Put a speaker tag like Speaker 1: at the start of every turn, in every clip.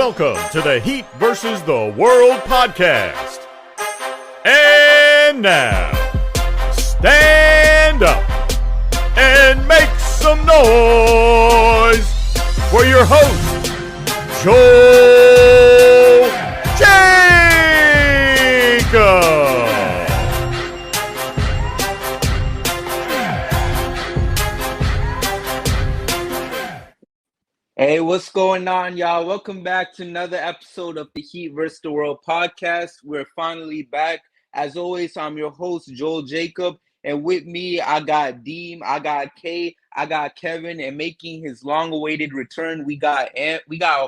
Speaker 1: Welcome to the Heat versus the World podcast. And now, stand up and make some noise for your host, Joel Jacob.
Speaker 2: Hey, what's going on, y'all? Welcome back to another episode of the Heat vs. the World podcast. We're finally back. As always, I'm your host, Joel Jacob, and with me, I got Deem, I got Kay, I got Kevin, and making his long-awaited return, we got a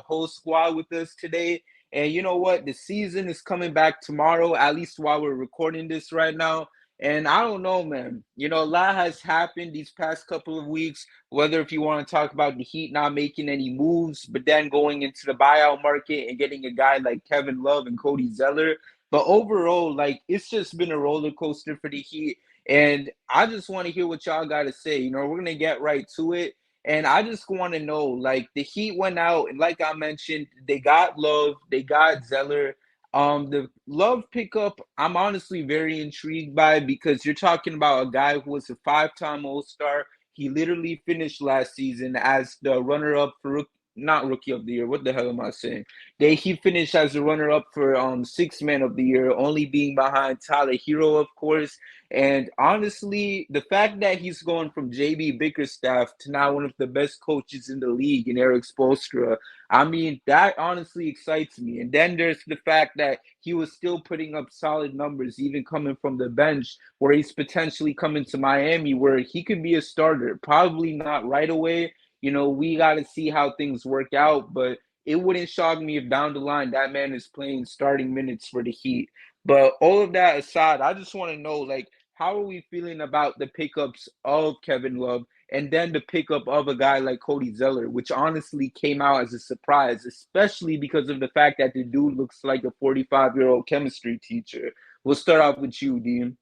Speaker 2: whole squad with us today. And you know what? The season is coming back tomorrow, at least while we're recording this right now. And I don't know, man. You know, a lot has happened these past couple of weeks, whether if you want to talk about the Heat not making any moves, but then going into the buyout market and getting a guy like Kevin Love and Cody Zeller. But overall, like, it's just been a roller coaster for the Heat. And I just want to hear what y'all got to say. You know, we're going to get right to it. And I just want to know, like, the Heat went out, and like I mentioned, they got Love, they got Zeller. The Love pickup, I'm honestly very intrigued by, because you're talking about a guy who was a 5-time All-Star. He literally finished last season as the runner-up for not Rookie of the Year. What the hell am I saying? He finished as the runner-up for Sixth Man of the Year, only being behind Tyler Hero, of course. And honestly, the fact that he's going from JB Bickerstaff to now one of the best coaches in the league in Eric Spoelstra, I mean, that honestly excites me. And then there's the fact that he was still putting up solid numbers, even coming from the bench, where he's potentially coming to Miami, where he could be a starter. Probably not right away. You know, we got to see how things work out, but it wouldn't shock me if down the line that man is playing starting minutes for the Heat. But all of that aside, I just want to know, like, how are we feeling about the pickups of Kevin Love and then the pickup of a guy like Cody Zeller, which honestly came out as a surprise, especially because of the fact that the dude looks like a 45-year-old chemistry teacher. We'll start off with you, Dean.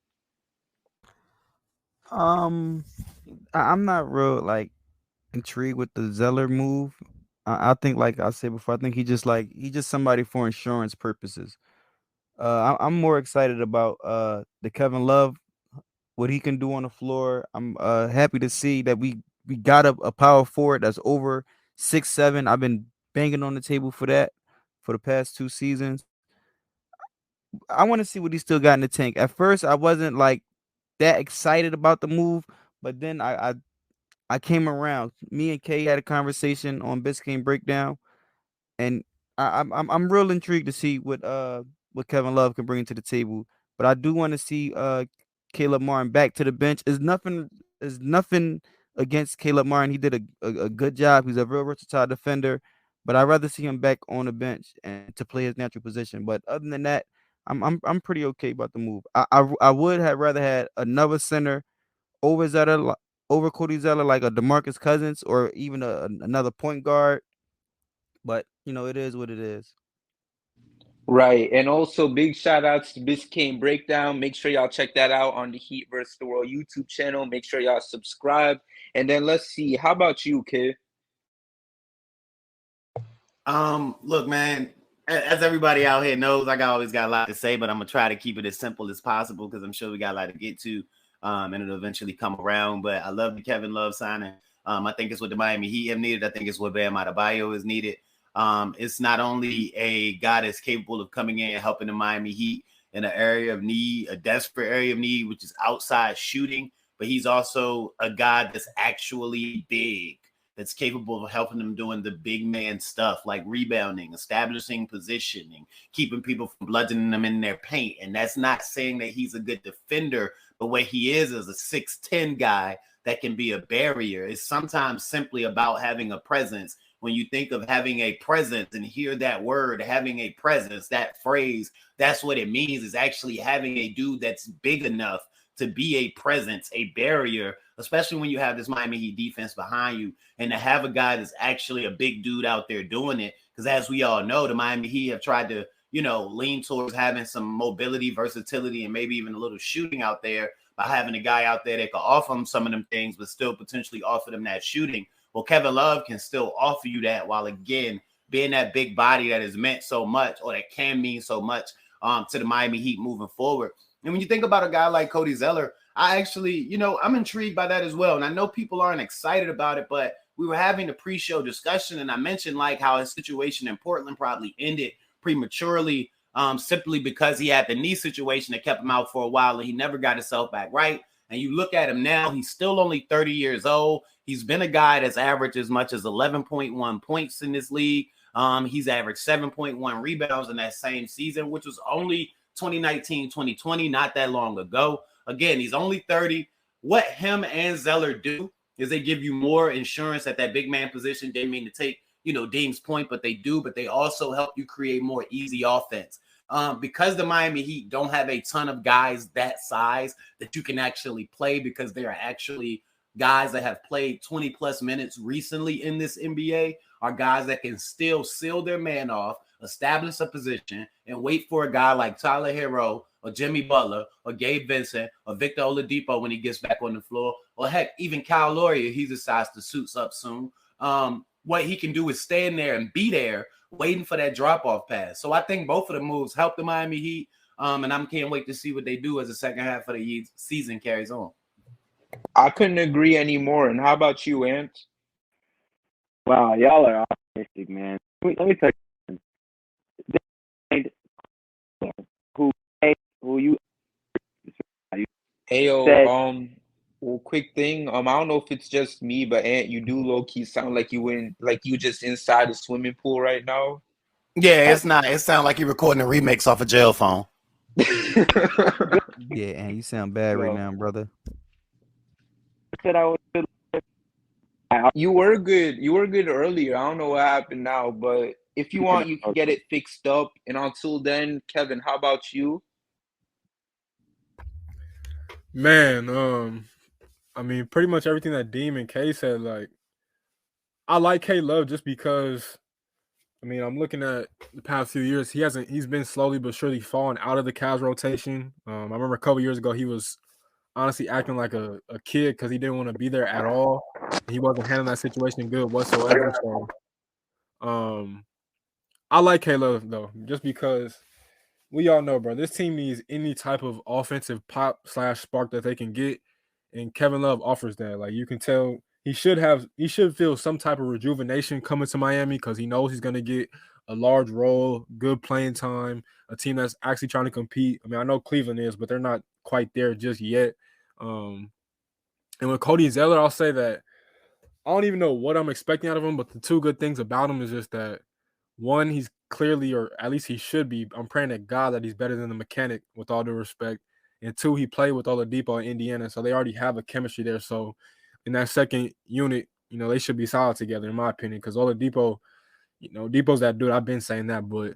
Speaker 3: I'm not real intrigued with the Zeller move. I think, like I said before, I think he's just somebody for insurance purposes. I'm more excited about the Kevin Love, what he can do on the floor. I'm happy to see that we got a power forward that's over 6'7". I've been banging on the table for that for the past 2 seasons. I want to see what he still got in the tank. At first, I wasn't like that excited about the move, but then I came around. Me and Kay had a conversation on Biscayne Breakdown, and I'm real intrigued to see what Kevin Love can bring to the table. But I do want to see Caleb Martin back to the bench. Is nothing against Caleb Martin. He did a good job. He's a real versatile defender. But I'd rather see him back on the bench and to play his natural position. But other than that, I'm pretty okay about the move. I would have rather had another center over Zeller, over Cody Zeller, like a DeMarcus Cousins or even another point guard. But you know, it is what it is.
Speaker 2: Right. And also big shout outs to Biscayne Breakdown. Make sure y'all check that out on the Heat vs. the World YouTube channel. Make sure y'all subscribe. And then let's see. How about you, kid?
Speaker 4: Look, man, as everybody out here knows, I always got a lot to say, but I'm gonna try to keep it as simple as possible because I'm sure we got a lot to get to. And it'll eventually come around. But I love the Kevin Love signing. I think it's what the Miami Heat have needed. I think it's what Bam Adebayo is needed. It's not only a guy that's capable of coming in and helping the Miami Heat in an area of need, a desperate area of need, which is outside shooting, but he's also a guy that's actually big, that's capable of helping them doing the big man stuff like rebounding, establishing positioning, keeping people from bludgeoning them in their paint. And that's not saying that he's a good defender, but what he is a 6'10" guy that can be a barrier. It's sometimes simply about having a presence. When you think of having a presence and hear that word, having a presence, that phrase, that's what it means, is actually having a dude that's big enough to be a presence, a barrier, especially when you have this Miami Heat defense behind you, and to have a guy that's actually a big dude out there doing it. Because as we all know, the Miami Heat have tried to, lean towards having some mobility, versatility, and maybe even a little shooting out there by having a guy out there that can offer them some of them things, but still potentially offer them that shooting. Well, Kevin Love can still offer you that while, again, being that big body that has meant so much, or that can mean so much to the Miami Heat moving forward. And when you think about a guy like Cody Zeller, I actually, I'm intrigued by that as well. And I know people aren't excited about it, but we were having a pre-show discussion, and I mentioned like how his situation in Portland probably ended prematurely, simply because he had the knee situation that kept him out for a while, and he never got himself back right. And you look at him now, he's still only 30 years old. He's been a guy that's averaged as much as 11.1 points in this league. He's averaged 7.1 rebounds in that same season, which was only 2019, 2020, not that long ago. Again, he's only 30. What him and Zeller do is they give you more insurance at that big man position. They mean to take, Dame's point, but they also help you create more easy offense. Because the Miami Heat don't have a ton of guys that size that you can actually play, because they are actually guys that have played 20 plus minutes recently in this NBA, are guys that can still seal their man off, establish a position, and wait for a guy like Tyler Hero or Jimmy Butler or Gabe Vincent or Victor Oladipo when he gets back on the floor, or heck, even Kyle Lowry if he decides to suits up soon. What he can do is stand there and be there waiting for that drop-off pass. So I think both of the moves help the Miami Heat, and I can't wait to see what they do as the second half of the season carries on.
Speaker 2: I couldn't agree anymore. And how about you, Ant?
Speaker 5: Wow, y'all are optimistic, man. Let me tell you, who you
Speaker 2: Hey,
Speaker 5: said,
Speaker 2: well, quick thing. I don't know if it's just me, but Ant, you do low key sound like you just inside the swimming pool right now.
Speaker 4: Yeah, it's not. It sounds like you're recording a remix off a jail phone.
Speaker 3: Yeah, and you sound bad right now, brother.
Speaker 5: said I was good.
Speaker 2: You were good. You were good earlier. I don't know what happened now, but if you want, you can get it fixed up. And until then, Kevin, how about you?
Speaker 6: Man, I mean, pretty much everything that Deem and K said. Like, I like K Love just because, I mean, I'm looking at the past few years. He's been slowly but surely falling out of the Cavs rotation. I remember a couple years ago, he was honestly acting like a kid because he didn't want to be there at all. He wasn't handling that situation good whatsoever. So, I like K Love though, just because we all know, bro, this team needs any type of offensive pop / spark that they can get, and Kevin Love offers that. Like, you can tell he should feel some type of rejuvenation coming to Miami, because he knows he's going to get a large role, good playing time, a team that's actually trying to compete. I mean, I know Cleveland is, but they're not quite there just yet. And with Cody Zeller, I'll say that I don't even know what I'm expecting out of him, but the two good things about him is just that, one, he's clearly, or at least he should be, I'm praying to God that he's better than the mechanic, with all due respect. And two, he played with Oladipo in Indiana, so they already have a chemistry there. So in that second unit, they should be solid together, in my opinion, because Oladipo, Depot's that dude. I've been saying that, but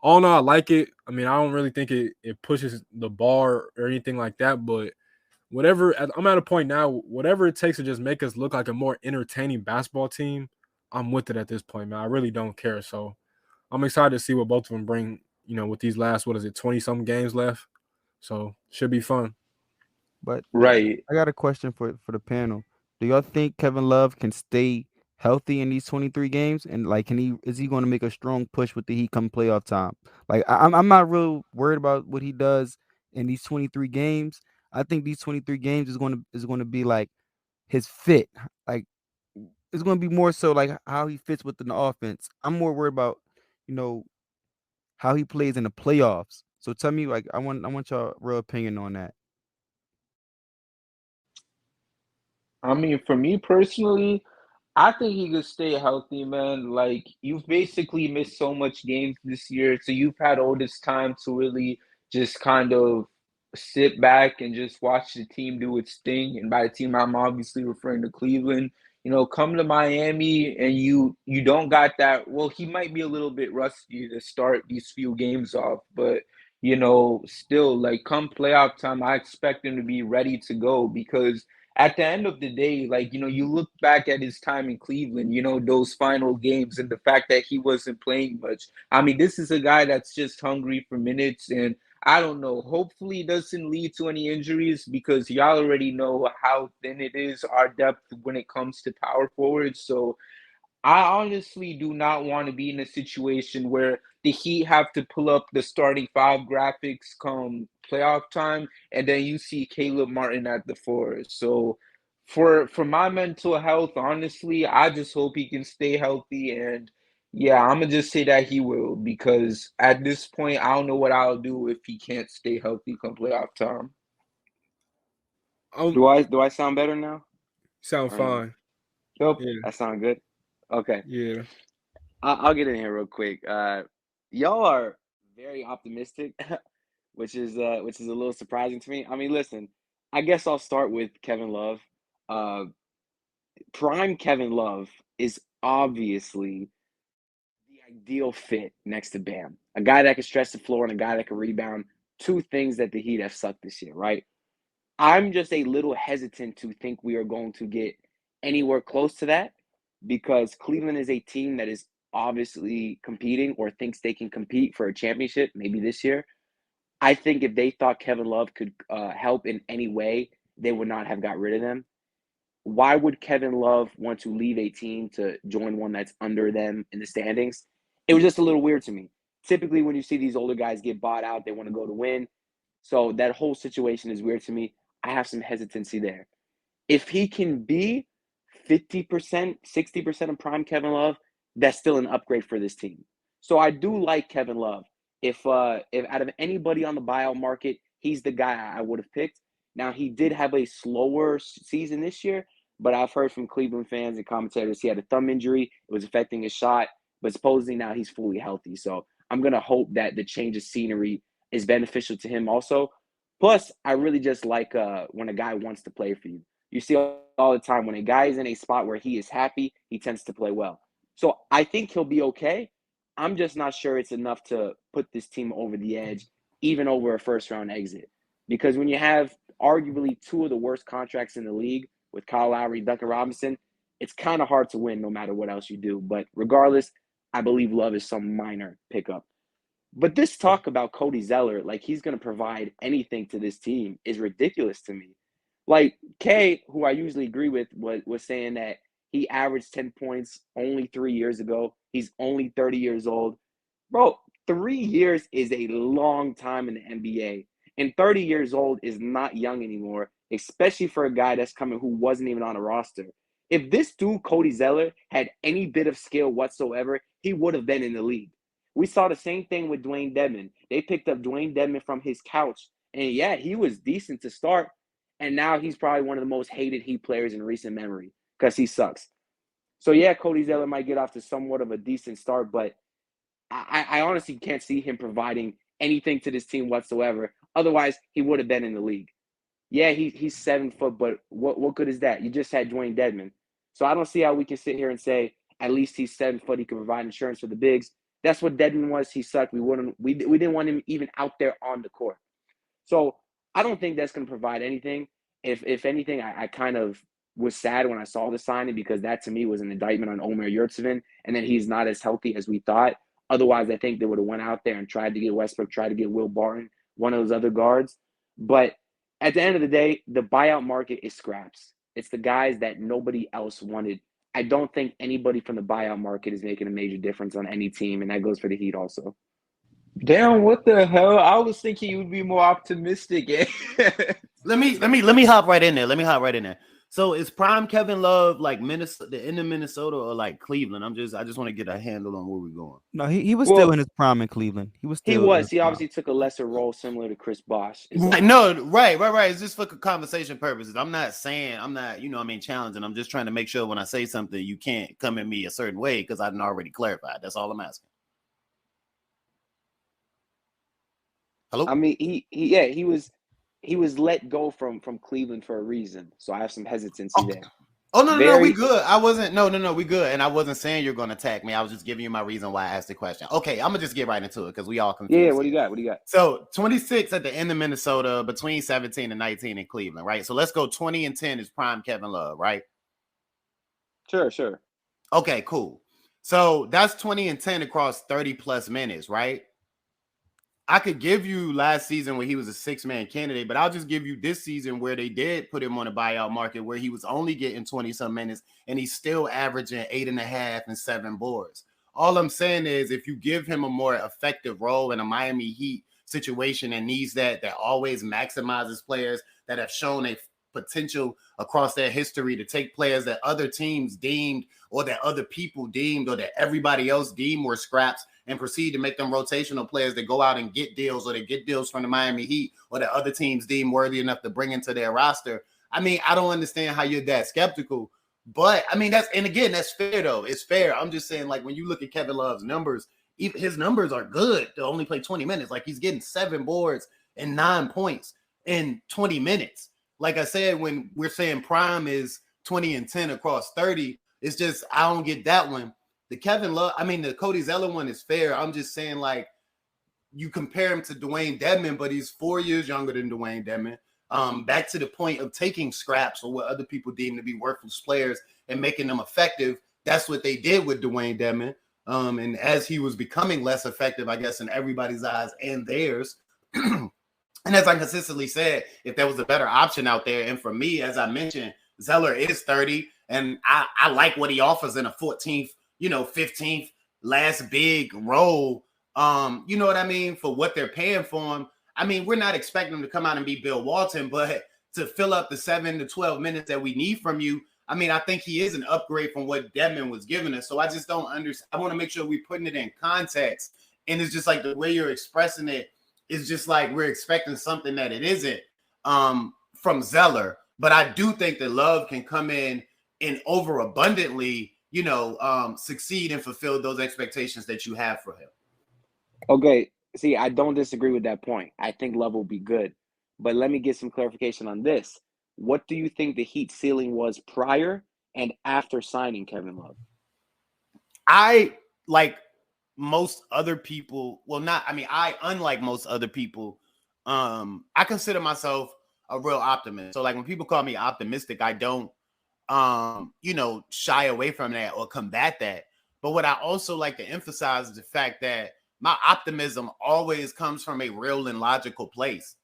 Speaker 6: all in all, I like it. I mean, I don't really think it pushes the bar or anything like that, but I'm at a point now, whatever it takes to just make us look like a more entertaining basketball team, I'm with it at this point, man. I really don't care. So I'm excited to see what both of them bring, with these last, 20-something games left. So should be fun.
Speaker 3: But
Speaker 2: Right.
Speaker 3: I got a question for the panel. Do y'all think Kevin Love can stay healthy in these 23 games? And like, is he going to make a strong push with the Heat come playoff time? Like, I'm not real worried about what he does in these 23 games. I think these 23 games is going to be like his fit. Like, it's going to be more so like how he fits within the offense. I'm more worried about, how he plays in the playoffs. So tell me, like, I want your real opinion on that.
Speaker 2: I mean, for me personally, I think he could stay healthy, man. Like, you've basically missed so much games this year, so you've had all this time to really just kind of sit back and just watch the team do its thing. And by the team, I'm obviously referring to Cleveland. Come to Miami and you don't got that. Well, he might be a little bit rusty to start these few games off, but still, like, come playoff time, I expect him to be ready to go, because at the end of the day, like, you look back at his time in Cleveland, those final games, and the fact that he wasn't playing much. I mean, this is a guy that's just hungry for minutes, and I don't know. Hopefully it doesn't lead to any injuries, because y'all already know how thin it is, our depth when it comes to power forwards. So I honestly do not want to be in a situation where the Heat have to pull up the starting five graphics come playoff time, and then you see Caleb Martin at the four. So for my mental health, honestly, I just hope he can stay healthy. And yeah, I'm gonna just say that he will, because at this point, I don't know what I'll do if he can't stay healthy come playoff time.
Speaker 6: Um,
Speaker 5: Do I sound better now
Speaker 6: sound
Speaker 5: or no?
Speaker 6: fine.
Speaker 2: Yep.
Speaker 6: Yeah,
Speaker 5: That sound good? Okay.
Speaker 6: yeah.
Speaker 5: I'll get in here real quick. Y'all are very optimistic, which is a little surprising to me. I mean, listen, I guess I'll start with Kevin Love. Uh, Prime Kevin Love is obviously the ideal fit next to Bam. A guy that can stretch the floor and a guy that can rebound. Two things that the Heat have sucked this year, right? I'm just a little hesitant to think we are going to get anywhere close to that, because Cleveland is a team that is obviously competing or thinks they can compete for a championship maybe this year. I think if they thought Kevin Love could help in any way, they would not have got rid of them. Why would Kevin Love want to leave a team to join one that's under them in the standings? It was just a little weird to me. Typically, when you see these older guys get bought out, they want to go to win. So that whole situation is weird to me. I have some hesitancy there. If he can be 50%, 60% of prime Kevin Love, that's still an upgrade for this team. So I do like Kevin Love. If out of anybody on the buyout market, he's the guy I would have picked. Now, he did have a slower season this year, but I've heard from Cleveland fans and commentators he had a thumb injury. It was affecting his shot, but supposedly now he's fully healthy. So I'm going to hope that the change of scenery is beneficial to him also. Plus, I really just like when a guy wants to play for you. You see all the time when a guy is in a spot where he is happy, he tends to play well. So I think he'll be okay. I'm just not sure it's enough to put this team over the edge, even over a first round exit. Because when you have arguably two of the worst contracts in the league with Kyle Lowry, Duncan Robinson, it's kind of hard to win no matter what else you do. But regardless, I believe Love is some minor pickup. But this talk about Cody Zeller, like he's going to provide anything to this team, is ridiculous to me. Like Kay, who I usually agree with, was saying that he averaged 10 points only 3 years ago. He's only 30 years old. Bro, 3 years is a long time in the NBA. And 30 years old is not young anymore, especially for a guy that's coming who wasn't even on a roster. If this dude, Cody Zeller, had any bit of skill whatsoever, he would have been in the league. We saw the same thing with Dwayne Dedmon. They picked up Dwayne Dedmon from his couch. And yeah, he was decent to start. And now he's probably one of the most hated Heat players in recent memory because he sucks. So yeah, Cody Zeller might get off to somewhat of a decent start, but I honestly can't see him providing anything to this team whatsoever. Otherwise, he would have been in the league. Yeah, he's 7 foot, but what good is that? You just had Dwayne Dedmon. So I don't see how we can sit here and say at least he's 7 foot. He can provide insurance for the bigs. That's what Dedmon was. He sucked. We didn't want him even out there on the court. So I don't think that's going to provide anything. If anything, I kind of was sad when I saw the signing, because that to me was an indictment on Omer Yurtseven, and then he's not as healthy as we thought. Otherwise, I think they would have went out there and tried to get Westbrook, tried to get Will Barton, one of those other guards. But at the end of the day, the buyout market is scraps. It's the guys that nobody else wanted. I don't think anybody from the buyout market is making a major difference on any team, and that goes for the Heat also.
Speaker 2: Damn, what the hell? I was thinking you would be more optimistic.
Speaker 4: Let me hop right in there. So is prime Kevin Love like Minnesota, the end of Minnesota, or like Cleveland? I just want to get a handle on where we're going.
Speaker 3: No, he was still in his prime in Cleveland. He was still.
Speaker 5: He obviously took a lesser role, similar to Chris Bosh.
Speaker 4: Right. It's just for conversation purposes. I'm not, challenging. I'm just trying to make sure when I say something, you can't come at me a certain way because I didn't already clarify. That's all I'm asking. Hello?
Speaker 5: I mean, he was let go from Cleveland for a reason. So I have some hesitancy there.
Speaker 4: Oh, no, we good. I wasn't, we good. And I wasn't saying you're going to attack me. I was just giving you my reason why I asked the question. Okay, I'm going to just get right into it because we all confused.
Speaker 5: Yeah, what do you got?
Speaker 4: So 26 at the end of Minnesota, between 17 and 19 in Cleveland, right? So let's go 20 and 10 is prime Kevin Love, right?
Speaker 5: Sure.
Speaker 4: Okay, cool. So that's 20 and 10 across 30 plus minutes, right? I could give you last season where he was a 6-man candidate, but I'll just give you this season where they did put him on a buyout market where he was only getting 20-some minutes and he's still averaging 8.5 and 7 boards. All I'm saying is if you give him a more effective role in a Miami Heat situation and needs that always maximizes players that have shown a potential across their history to take players that other teams deemed or that other people deemed or that everybody else deemed were scraps and proceed to make them rotational players that go out and get deals or they get deals from the Miami Heat or that other teams deem worthy enough to bring into their roster. I mean, I don't understand how you're that skeptical, but I mean, that's fair though. It's fair. I'm just saying, like, when you look at Kevin Love's numbers, his numbers are good to only play 20 minutes. Like, he's getting 7 boards and 9 points in 20 minutes. Like I said, when we're saying prime is 20 and 10 across 30, it's just, I don't get that one. The Cody Zeller one is fair. I'm just saying, like, you compare him to Dwayne Dedmon, but he's 4 years younger than Dwayne Dedmon. Back to the point of taking scraps or what other people deem to be worthless players and making them effective. That's what they did with Dwayne Dedmon. And as he was becoming less effective, I guess, in everybody's eyes and theirs. And as I consistently said, if there was a better option out there, and for me, as I mentioned, Zeller is 30, and I like what he offers in a 14th, 15th last big role. You know what I mean? For what they're paying for him. I mean, we're not expecting him to come out and be Bill Walton, but to fill up the 7 to 12 minutes that we need from you, I mean, I think he is an upgrade from what Dedmon was giving us. So I just don't understand. I want to make sure we're putting it in context. And it's just like the way you're expressing it is just like we're expecting something that it isn't from Zeller. But I do think that Love can come in and overabundantly, succeed and fulfill those expectations that you have for him.
Speaker 5: Okay. See, I don't disagree with that point. I think Love will be good. But let me get some clarification on this. What do you think the Heat ceiling was prior and after signing Kevin Love?
Speaker 4: Unlike most other people, I consider myself a real optimist. So like when people call me optimistic, I don't, shy away from that or combat that. But what I also like to emphasize is the fact that my optimism always comes from a real and logical place.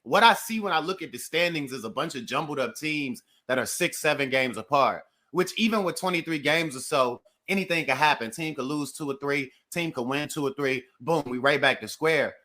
Speaker 4: What I see when I look at the standings is a bunch of jumbled up teams that are 6-7 games apart, which even with 23 games or so, anything could happen. Team could lose 2 or 3, team could win 2 or 3. Boom, we right back to square.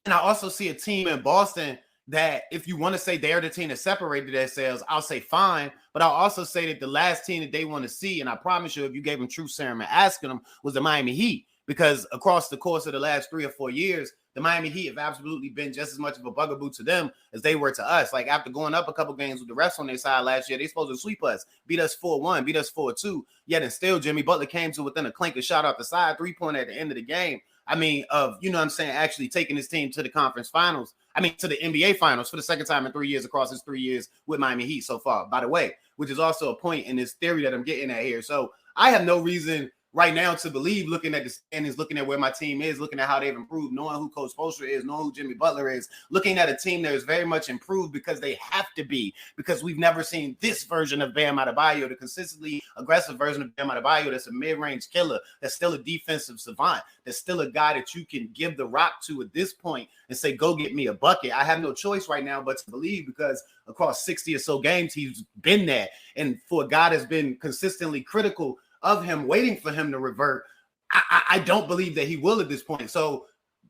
Speaker 4: And I also see a team in Boston that if you want to say they're the team that separated themselves, I'll say fine. But I'll also say that the last team that they want to see, and I promise you, if you gave them true serum and asking them, was the Miami Heat. Because across the course of the last 3 or 4 years, the Miami Heat have absolutely been just as much of a bugaboo to them as they were to us. Like after going up a couple games with the refs on their side last year, they supposed to sweep us, beat us 4-1, beat us 4-2. Yet and still, Jimmy Butler came to within a clink of shot off the side, 3-pointer at the end of the game. I mean, actually taking his team to the conference finals. I mean, to the NBA finals for the second time in 3 years across his 3 years with Miami Heat so far, by the way, which is also a point in this theory that I'm getting at here. So I have no reason right now to believe, looking at the standings, looking at where my team is, looking at how they've improved, knowing who Coach Spoelstra is, knowing who Jimmy Butler is, looking at a team that is very much improved because they have to be, because we've never seen this version of Bam Adebayo, the consistently aggressive version of Bam Adebayo that's a mid-range killer, that's still a defensive savant, that's still a guy that you can give the rock to at this point and say, go get me a bucket. I have no choice right now but to believe, because across 60 or so games, he's been there. And for a guy that's been consistently critical of him, waiting for him to revert, I don't believe that he will at this point. So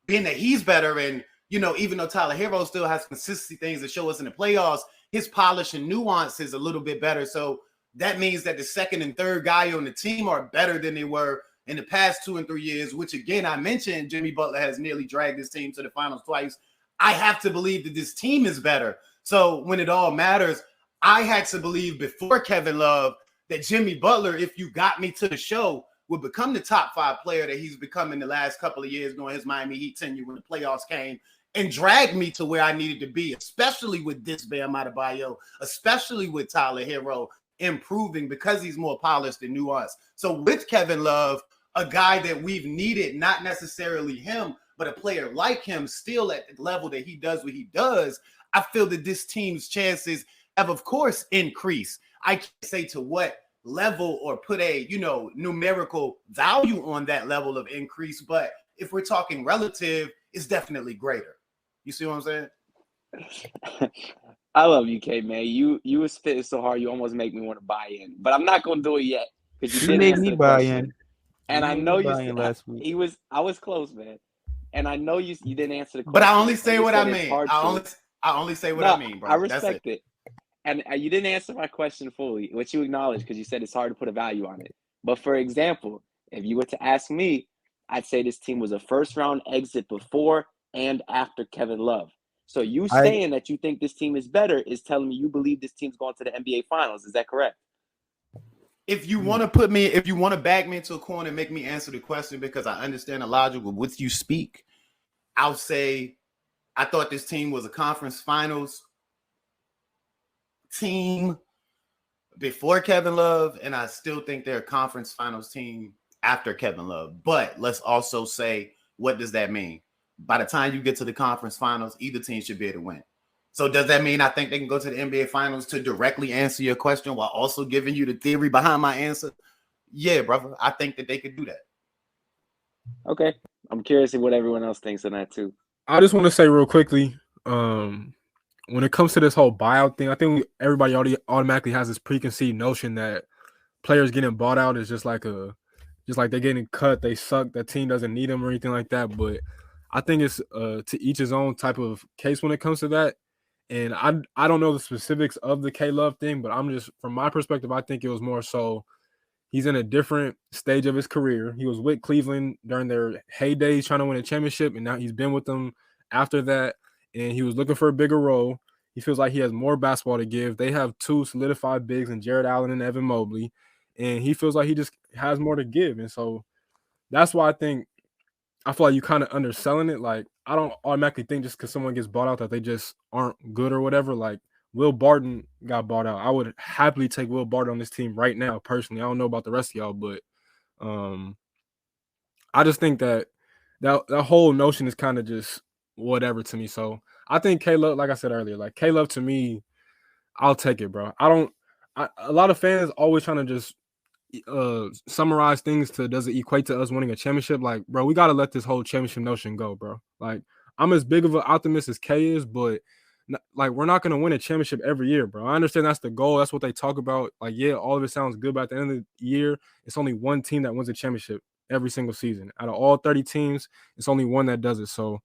Speaker 4: being that he's better, and even though Tyler Hero still has consistency things that show us in the playoffs, his polish and nuance is a little bit better. So that means that the second and third guy on the team are better than they were in the past 2 and 3 years, which again, I mentioned Jimmy Butler has nearly dragged his team to the finals twice. I have to believe that this team is better. So when it all matters, I had to believe before Kevin Love that Jimmy Butler, if you got me to the show, would become the top 5 player that he's become in the last couple of years during his Miami Heat tenure when the playoffs came, and drag me to where I needed to be, especially with this Bam Adebayo, especially with Tyler Hero improving because he's more polished and nuanced. So with Kevin Love, a guy that we've needed, not necessarily him, but a player like him still at the level that he does what he does, I feel that this team's chances have, of course, increased. I can't say to what level or put a, numerical value on that level of increase. But if we're talking relative, is definitely greater. You see what I'm saying?
Speaker 5: I love you, K, man. You was spitting so hard, you almost make me want to buy in. But I'm not going to do it yet because you
Speaker 3: You
Speaker 5: did
Speaker 3: made
Speaker 5: answer
Speaker 3: me
Speaker 5: the
Speaker 3: buy
Speaker 5: question.
Speaker 3: in.
Speaker 5: And
Speaker 3: You
Speaker 5: I
Speaker 3: made
Speaker 5: know
Speaker 3: me
Speaker 5: you
Speaker 3: buy in last week.
Speaker 5: I was close, man. And I know you didn't answer the question.
Speaker 4: But I only say what I
Speaker 5: it's
Speaker 4: mean.
Speaker 5: hard
Speaker 4: I only say what I mean, bro.
Speaker 5: I respect it. And you didn't answer my question fully, which you acknowledged because you said it's hard to put a value on it. But for example, if you were to ask me, I'd say this team was a first-round exit before and after Kevin Love. So you saying that you think this team is better is telling me you believe this team's going to the NBA Finals. Is that correct?
Speaker 4: If you want to back me into a corner and make me answer the question because I understand the logic with which you speak, I'll say I thought this team was a conference finals team before Kevin Love, and I still think they're a conference finals team after Kevin Love. But let's also say, what does that mean? By the time you get to the conference finals, either team should be able to win. So does that mean I think they can go to the NBA Finals to directly answer your question while also giving you the theory behind my answer? Yeah, brother. I think that they could do that.
Speaker 5: Okay. I'm curious what everyone else thinks on that too.
Speaker 6: I just want to say real quickly, when it comes to this whole buyout thing, I think everybody already automatically has this preconceived notion that players getting bought out is just like they're getting cut, they suck, that team doesn't need them or anything like that. But I think it's to each his own type of case when it comes to that. And I don't know the specifics of the K Love thing, but I'm just from my perspective, I think it was more so he's in a different stage of his career. He was with Cleveland during their heydays trying to win a championship, and now he's been with them after that, and he was looking for a bigger role. He feels like he has more basketball to give. They have two solidified bigs in Jared Allen and Evan Mobley, and he feels like he just has more to give. And so that's why I feel like you kind of underselling it. Like, I don't automatically think just because someone gets bought out that they just aren't good or whatever. Like, Will Barton got bought out. I would happily take Will Barton on this team right now, personally. I don't know about the rest of y'all, but I just think that whole notion is kind of just whatever to me. So I think K-Love, like I said earlier, like K-Love to me, I'll take it, bro. A lot of fans always trying to just summarize things to does it equate to us winning a championship? Like, bro, we got to let this whole championship notion go, bro. Like, I'm as big of an optimist as K is, but like, we're not going to win a championship every year, bro. I understand that's the goal. That's what they talk about. Like, yeah, all of it sounds good, but at the end of the year, it's only one team that wins a championship every single season. Out of all 30 teams, it's only one that does it. So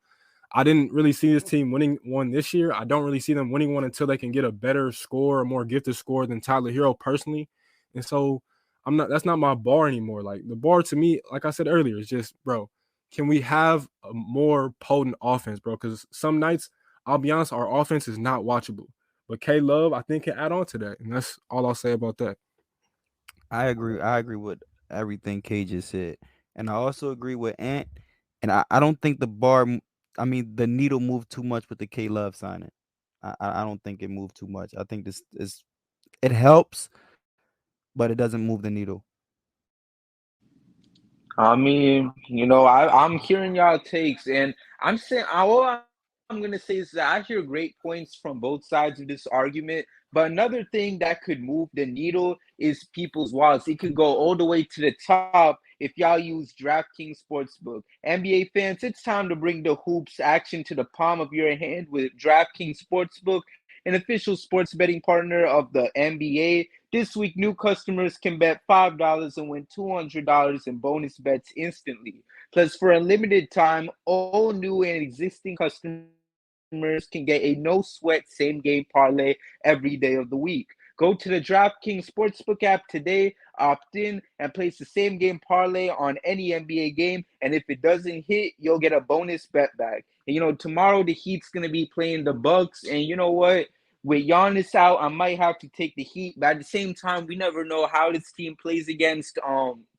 Speaker 6: I didn't really see this team winning one this year. I don't really see them winning one until they can get a better score, a more gifted score than Tyler Hero personally. And so that's not my bar anymore. Like, the bar to me, like I said earlier, is just, bro, can we have a more potent offense, bro? Because some nights, I'll be honest, our offense is not watchable. But K-Love, I think, can add on to that. And that's all I'll say about that.
Speaker 3: I agree with everything K just said. And I also agree with Ant. And I don't think the needle moved too much with the K Love signing. I don't think it moved too much. I think it helps, but it doesn't move the needle.
Speaker 2: I mean, I'm hearing y'all takes, and I'm saying all I'm gonna say is that I hear great points from both sides of this argument. But another thing that could move the needle is people's wallets. It could go all the way to the top if y'all use DraftKings Sportsbook. NBA fans, it's time to bring the hoops action to the palm of your hand with DraftKings Sportsbook, an official sports betting partner of the NBA. This week, new customers can bet $5 and win $200 in bonus bets instantly. Plus, for a limited time, all new and existing customers can get a no-sweat same-game parlay every day of the week. Go to the DraftKings Sportsbook app today, opt in, and place the same-game parlay on any NBA game. And if it doesn't hit, you'll get a bonus bet back. And, tomorrow the Heat's going to be playing the Bucks. And you know what? With Giannis out, I might have to take the Heat. But at the same time, we never know how this team plays against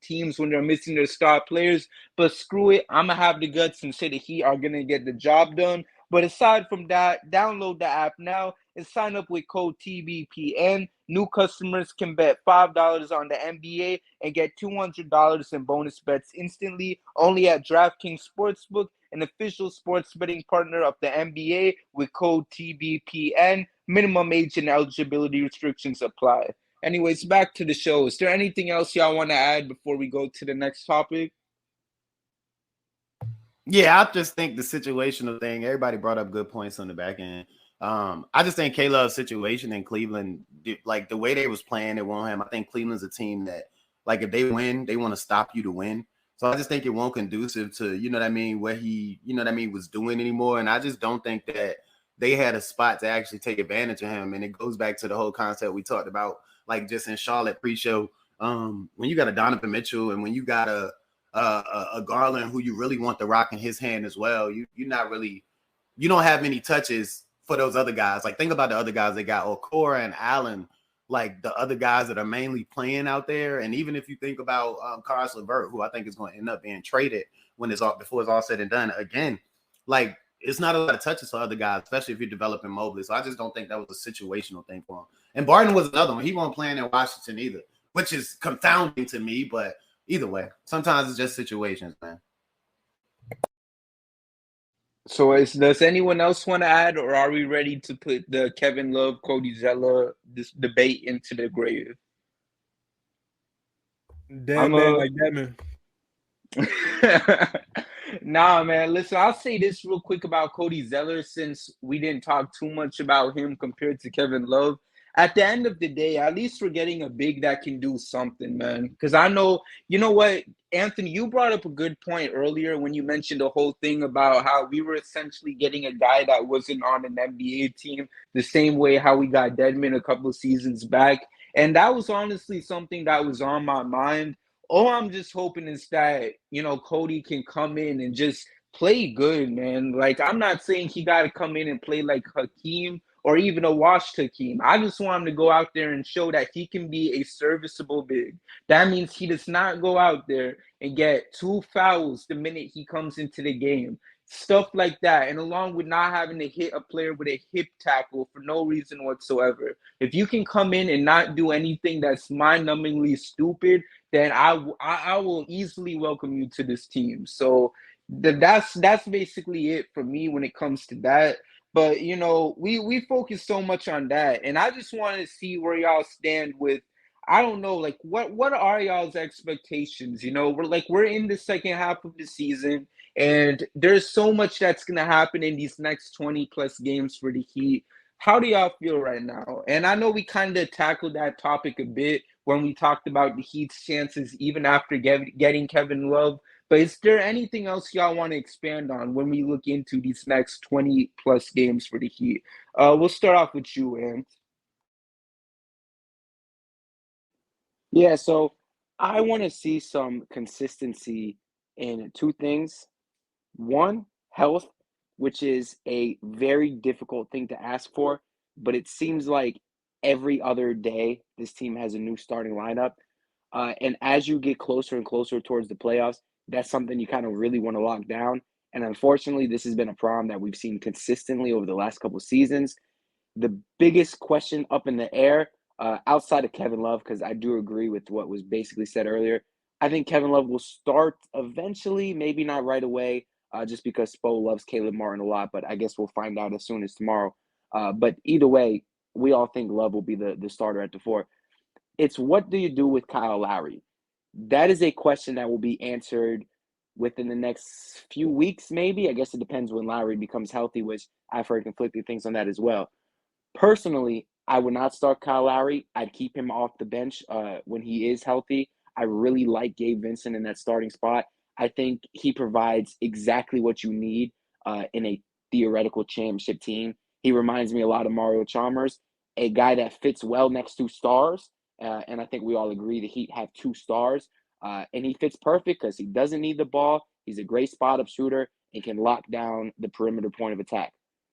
Speaker 2: teams when they're missing their star players. But screw it. I'm going to have the guts and say the Heat are going to get the job done. But aside from that, download the app now and sign up with code TBPN. New customers can bet $5 on the NBA and get $200 in bonus bets instantly only at DraftKings Sportsbook, an official sports betting partner of the NBA with code TBPN. Minimum age and eligibility restrictions apply. Anyways, back to the show. Is there anything else y'all want to add before we go to the next topic?
Speaker 4: Yeah, I just think the situational thing, everybody brought up good points on the back end. I just think K-Love's situation in Cleveland, like the way they was playing, it won't have. I think Cleveland's a team that, like, if they win, they want to stop you to win. So I just think it won't conducive to, you know what I mean, what he, you know what I mean, was doing anymore. And I just don't think that they had a spot to actually take advantage of him. And it goes back to the whole concept we talked about, like just in Charlotte pre-show. When you got a Donovan Mitchell and when you got a Garland who you really want the rock in his hand as well, you're not really, you don't have many touches for those other guys. Like, think about the other guys they got, Okora and Allen, like the other guys that are mainly playing out there. And even if you think about Caris LeVert, who I think is going to end up being traded when it's all before it's all said and done, again, like it's not a lot of touches for other guys, especially if you're developing Mobley. So I just don't think that was a situational thing for him. And Barton was another one. He wasn't playing in Washington either, which is confounding to me, but either way, sometimes it's just situations, man.
Speaker 2: So does anyone else want to add, or are we ready to put the Kevin Love, Cody Zeller this debate into the grave?
Speaker 6: Damn man, like that man.
Speaker 2: Nah, man. Listen, I'll say this real quick about Cody Zeller, since we didn't talk too much about him compared to Kevin Love. At the end of the day, at least we're getting a big that can do something, man. Because I know, you know what, Anthony, you brought up a good point earlier when you mentioned the whole thing about how we were essentially getting a guy that wasn't on an NBA team, the same way how we got Dedmon a couple of seasons back. And that was honestly something that was on my mind. All I'm just hoping is that, you know, Cody can come in and just play good, man. Like, I'm not saying he got to come in and play like Hakeem or even a washed Hakeem. I just want him to go out there and show that he can be a serviceable big. That means he does not go out there and get 2 fouls the minute he comes into the game. Stuff like that. And along with not having to hit a player with a hip tackle for no reason whatsoever. If you can come in and not do anything that's mind-numbingly stupid, then I will easily welcome you to this team. So that's basically it for me when it comes to that. But, you know, we focus so much on that. And I just want to see where y'all stand with, I don't know, like what are y'all's expectations? You know, we're in the second half of the season, and there's so much that's gonna happen in these next 20 plus games for the Heat. How do y'all feel right now? And I know we kind of tackled that topic a bit when we talked about the Heat's chances even after getting Kevin Love. But is there anything else y'all want to expand on when we look into these next 20 plus games for the Heat? We'll start off with you, Ant.
Speaker 5: Yeah, so I want to see some consistency in two things. One, health, which is a very difficult thing to ask for, but it seems like every other day this team has a new starting lineup. And as you get closer and closer towards the playoffs, that's something you kind of really want to lock down. And unfortunately, this has been a problem that we've seen consistently over the last couple of seasons. The biggest question up in the air, outside of Kevin Love, because I do agree with what was basically said earlier, I think Kevin Love will start eventually, maybe not right away, just because Spo loves Caleb Martin a lot, but I guess we'll find out as soon as tomorrow. But either way, we all think Love will be the starter at the 4. It's what do you do with Kyle Lowry? That is a question that will be answered within the next few weeks, maybe. I guess it depends when Lowry becomes healthy, which I've heard conflicting things on that as well. Personally, I would not start Kyle Lowry. I'd keep him off the bench when he is healthy. I really like Gabe Vincent in that starting spot. I think he provides exactly what you need in a theoretical championship team. He reminds me a lot of Mario Chalmers, a guy that fits well next to stars. And I think we all agree the Heat have 2 stars. And he fits perfect because he doesn't need the ball. He's a great spot-up shooter and can lock down the perimeter point of attack.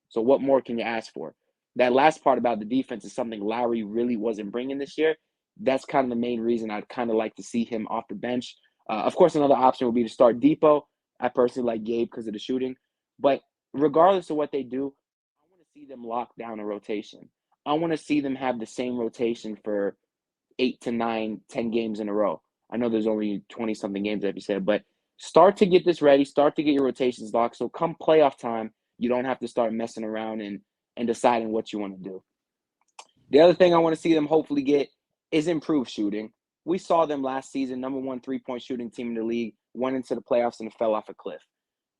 Speaker 5: So what more can you ask for? That last part about the defense is something Lowry really wasn't bringing this year. That's kind of the main reason I'd kind of like to see him off the bench. Of course, another option would be to start Depot. I personally like Gabe because of the shooting. But regardless of what they do, I want to see them lock down a rotation. I want to see them have the same rotation for 8 to 9, 10 games in a row. I know there's only 20-something games, like you said, but start to get this ready. Start to get your rotations locked. So come playoff time, you don't have to start messing around and deciding what you want to do. The other thing I want to see them hopefully get is improved shooting. We saw them last season, number 1 3-point shooting team in the league, went into the playoffs and fell off a cliff.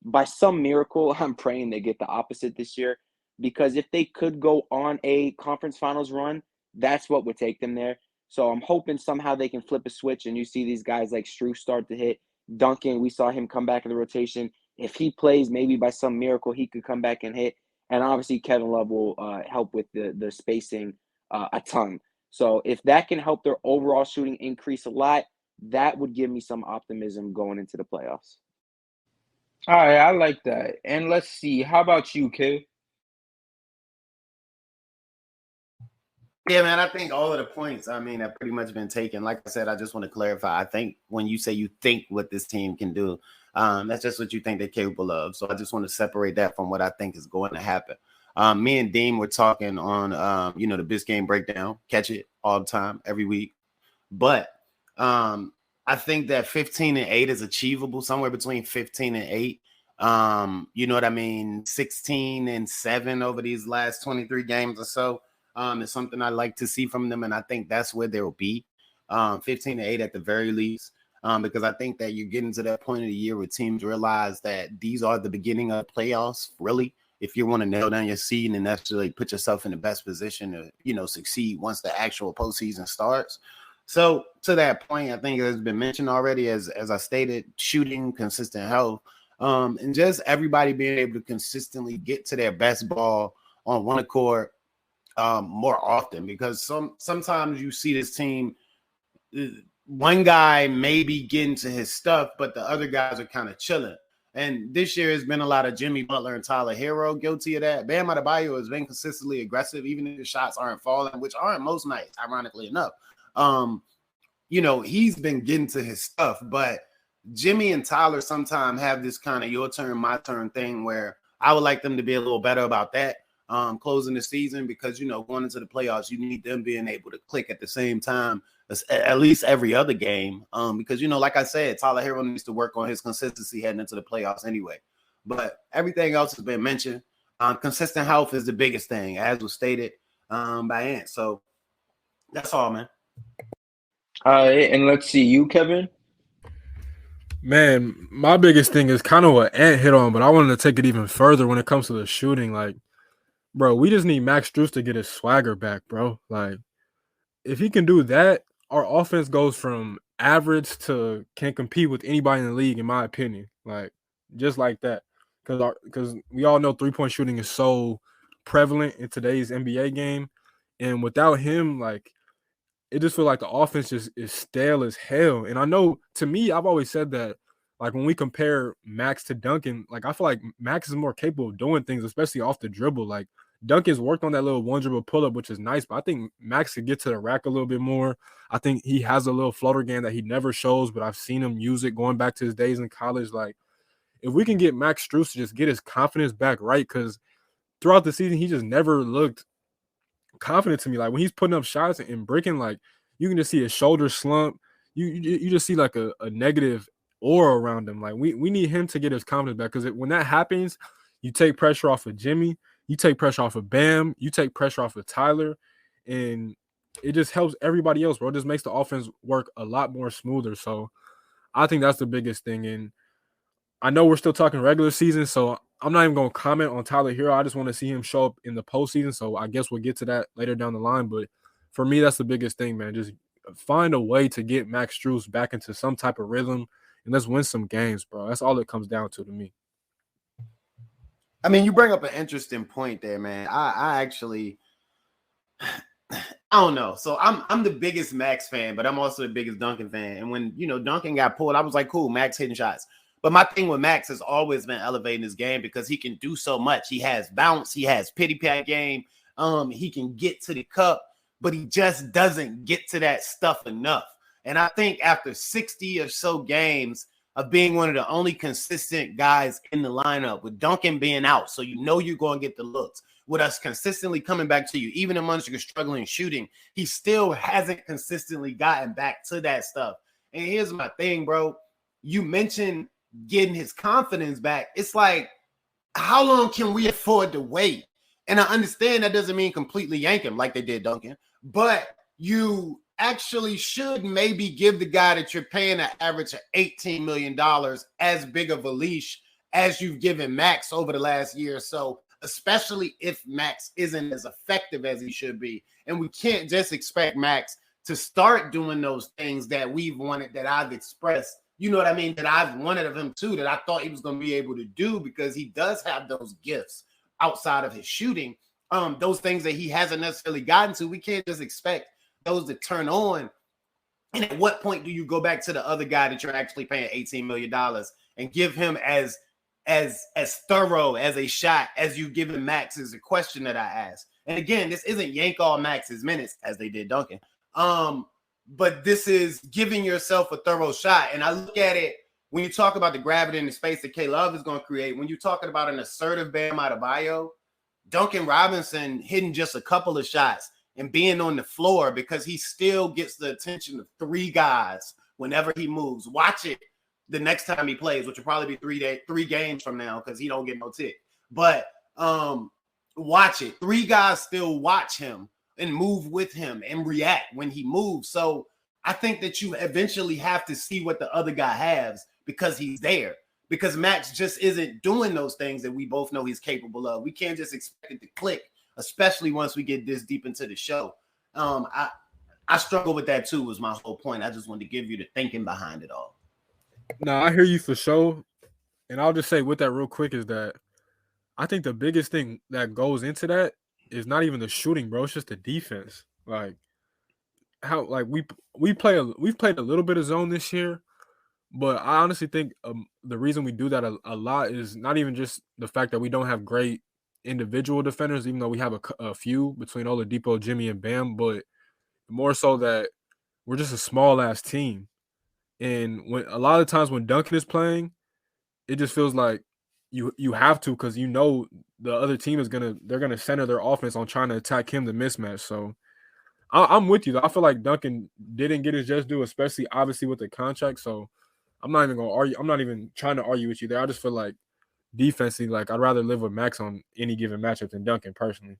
Speaker 5: by some miracle, I'm praying they get the opposite this year, because if they could go on a conference finals run, that's what would take them there. So I'm hoping somehow they can flip a switch and you see these guys like Strus start to hit. Duncan, we saw him come back in the rotation. If he plays, maybe by some miracle, he could come back and hit. And obviously, Kevin Love will help with the spacing a ton. So if that can help their overall shooting increase a lot, that would give me some optimism going into the playoffs.
Speaker 2: All right, I like that. And let's see. How about you, kid?
Speaker 4: Yeah, man, I think all of the points, I mean, have pretty much been taken. Like I said, I just want to clarify. I think when you say you think what this team can do, that's just what you think they're capable of. So I just want to separate that from what I think is going to happen. Me and Dean were talking on, the Bis Game breakdown. Catch it all the time, every week. But I think that 15-8 is achievable, somewhere between 15-8. You know what I mean? 16-7 over these last 23 games or so. Is something I like to see from them, and I think that's where they'll be, 15-8 at the very least, because I think that you're getting to that point of the year where teams realize that these are the beginning of playoffs, really, if you want to nail down your seed and actually put yourself in the best position to, succeed once the actual postseason starts. So to that point, I think it has been mentioned already, as I stated, shooting, consistent health, and just everybody being able to consistently get to their best ball on one accord more often, because sometimes you see this team, one guy may be getting to his stuff, but the other guys are kind of chilling. And this year has been a lot of Jimmy Butler and Tyler Hero guilty of that. Bam Adebayo has been consistently aggressive, even if the shots aren't falling, which aren't most nights, ironically enough. He's been getting to his stuff, but Jimmy and Tyler sometimes have this kind of your turn, my turn thing where I would like them to be a little better about that. Closing the season, because going into the playoffs, you need them being able to click at the same time as at least every other game. Because like I said, Tyler Hero needs to work on his consistency heading into the playoffs anyway. But everything else has been mentioned. Consistent health is the biggest thing, as was stated by Ant. So that's all, man.
Speaker 2: All right, and let's see, you, Kevin.
Speaker 6: Man, my biggest thing is kind of what Ant hit on, but I wanted to take it even further when it comes to the shooting. Like, bro, we just need Max Strus to get his swagger back, bro. Like, if he can do that, our offense goes from average to can compete with anybody in the league, in my opinion. Like, just like that. Because we all know three-point shooting is so prevalent in today's NBA game. And without him, like, it just feels like the offense just is stale as hell. And I know, to me, I've always said that, like, when we compare Max to Duncan, like, I feel like Max is more capable of doing things, especially off the dribble. Like, Duncan's worked on that little one dribble pull-up, which is nice, but I think Max could get to the rack a little bit more. I think he has a little floater game that he never shows, but I've seen him use it going back to his days in college. Like, if we can get Max Strus to just get his confidence back right, because throughout the season, he just never looked confident to me. Like, when he's putting up shots and breaking, like, you can just see his shoulders slump. You just see like a negative aura around him. Like, we need him to get his confidence back, because when that happens, you take pressure off of Jimmy, you take pressure off of Bam, you take pressure off of Tyler, and it just helps everybody else, bro. It just makes the offense work a lot more smoother. So I think that's the biggest thing. And I know we're still talking regular season, so I'm not even going to comment on Tyler Hero. I just want to see him show up in the postseason. So I guess we'll get to that later down the line. But for me, that's the biggest thing, man. Just find a way to get Max Strus back into some type of rhythm, and let's win some games, bro. That's all it comes down to me.
Speaker 4: I mean, you bring up an interesting point there, man. I actually, I don't know. So I'm the biggest Max fan, but I'm also the biggest Duncan fan. And when Duncan got pulled, I was like, cool, Max hitting shots. But my thing with Max has always been elevating his game, because he can do so much. He has bounce, he has pity pat game. He can get to the cup, but he just doesn't get to that stuff enough. And I think after 60 or so games of being one of the only consistent guys in the lineup, with Duncan being out, so you're going to get the looks, with us consistently coming back to you, even amongst your struggling shooting, he still hasn't consistently gotten back to that stuff. And here's my thing, bro. You mentioned getting his confidence back. It's like, how long can we afford to wait? And I understand that doesn't mean completely yank him like they did Duncan, but you actually should maybe give the guy that you're paying an average of $18 million as big of a leash as you've given Max over the last year or so, especially if Max isn't as effective as he should be. And we can't just expect Max to start doing those things that we've wanted, that I've expressed, you know what I mean, that I've wanted of him too, that I thought he was going to be able to do, because he does have those gifts outside of his shooting. Those things that he hasn't necessarily gotten to, we can't just expect those to turn on. And at what point do you go back to the other guy that you're actually paying $18 million and give him as thorough as a shot as you give him Max, is a question that I ask. And again, this isn't yank all Max's minutes as they did Duncan. But this is giving yourself a thorough shot. And I look at it, when you talk about the gravity and the space that K-Love is going to create, when you're talking about an assertive Bam Adebayo, Duncan Robinson hitting just a couple of shots and being on the floor, because he still gets the attention of three guys whenever he moves. Watch it the next time he plays, which will probably be 3 games from now, because he don't get no tick. But watch it. 3 guys still watch him and move with him and react when he moves. So I think that you eventually have to see what the other guy has, because he's there. Because Max just isn't doing those things that we both know he's capable of. We can't just expect it to click, especially once we get this deep into the show. I struggle with that too, was my whole point. I just wanted to give you the thinking behind it all.
Speaker 6: No, I hear you for sure. And I'll just say with that real quick is that I think the biggest thing that goes into that is not even the shooting, bro. It's just the defense. Like how, like we've played a little bit of zone this year, but I honestly think the reason we do that a lot is not even just the fact that we don't have great individual defenders, even though we have a few between Oladipo, Jimmy, and Bam, but more so that we're just a small ass team. And when a lot of times when Duncan is playing, it just feels like you have to, because you know the other team they're gonna center their offense on trying to attack him, the mismatch. So I'm with you though. I feel like Duncan didn't get his just due, especially obviously with the contract. So I'm not even gonna argue. I'm not even trying to argue with you there. I just feel like defensively, like I'd rather live with Max on any given matchup than Duncan personally.